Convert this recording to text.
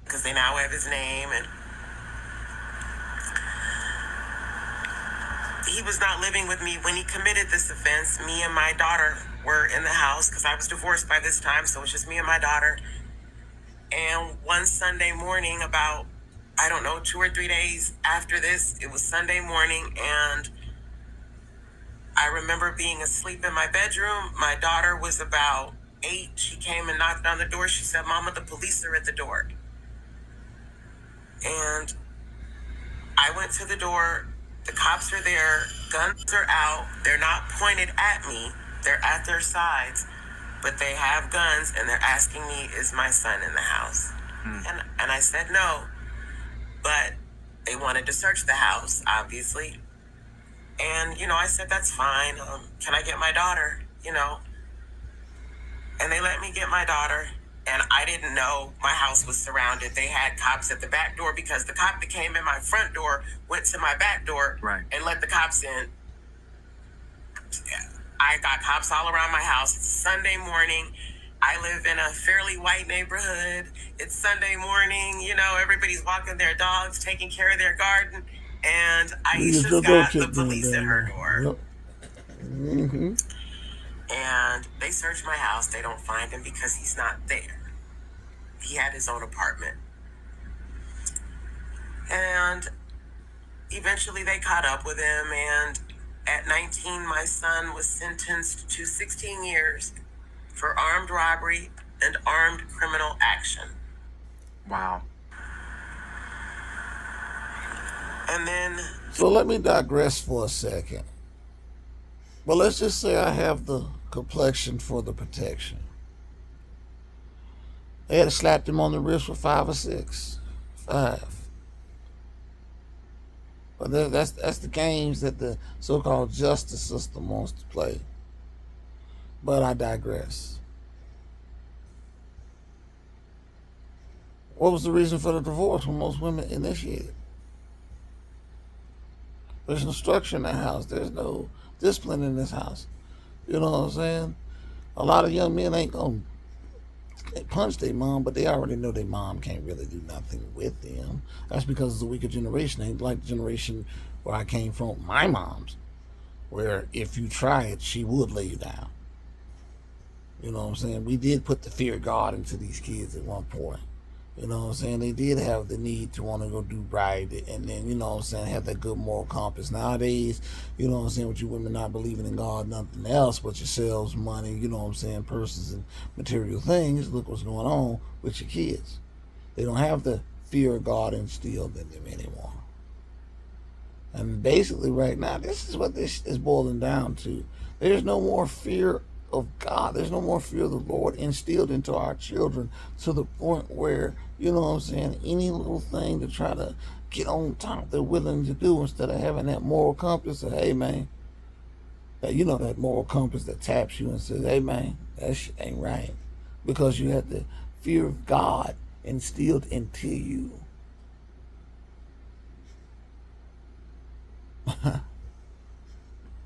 because they now have his name, and he was not living with me when he committed this offense. Me and my daughter were in the house because I was divorced by this time, so it was just me and my daughter. And one Sunday morning, about, I don't know, 2 or 3 days after this, it was Sunday morning, and I remember being asleep in my bedroom. My daughter was about 8. She came and knocked on the door. She said, "Mama, the police are at the door." And I went to the door. The cops are there. Guns are out. They're not pointed at me. They're at their sides. But they have guns, and they're asking me, "Is my son in the house?" And I said no. But they wanted to search the house, obviously. And, I said, "That's fine. Can I get my daughter?" And they let me get my daughter. And I didn't know my house was surrounded. They had cops at the back door because the cop that came in my front door went to my back door and let the cops in. I got cops all around my house. It's Sunday morning. I live in a fairly white neighborhood. It's Sunday morning. Everybody's walking their dogs, taking care of their garden. And Aisha's got the police at her door. Yep. Mm-hmm. And they search my house. They don't find him because he's not there. He had his own apartment. And eventually they caught up with him. And at 19, my son was sentenced to 16 years for armed robbery and armed criminal action. Wow. And then... So let me digress for a second. Well, let's just say I have the complexion for the protection. They had slapped him on the wrist for 5 or 6. 5. But that's the games that the so-called justice system wants to play. But I digress. What was the reason for the divorce when most women initiated? There's no structure in the house. There's no discipline in this house. You know what I'm saying? A lot of young men ain't gonna punch their mom, but they already know their mom can't really do nothing with them. That's because it's a weaker generation. Ain't like the generation where I came from, my mom's, where if you try it, she would lay you down. You know what I'm saying? We did put the fear of God into these kids at one point. You know what I'm saying? They did have the need to want to go do right and then, you know what I'm saying, have that good moral compass. Nowadays, you know what I'm saying, with you women not believing in God, nothing else but yourselves, money, you know what I'm saying, persons and material things. Look what's going on with your kids. They don't have the fear of God instilled in them anymore. And basically right now, this is what this is boiling down to. There's no more fear of God. There's no more fear of the Lord instilled into our children to the point where, you know what I'm saying, any little thing to try to get on top they're willing to do instead of having that moral compass of, hey man, that moral compass that taps you and says, hey man, that shit ain't right. Because you had the fear of God instilled into you.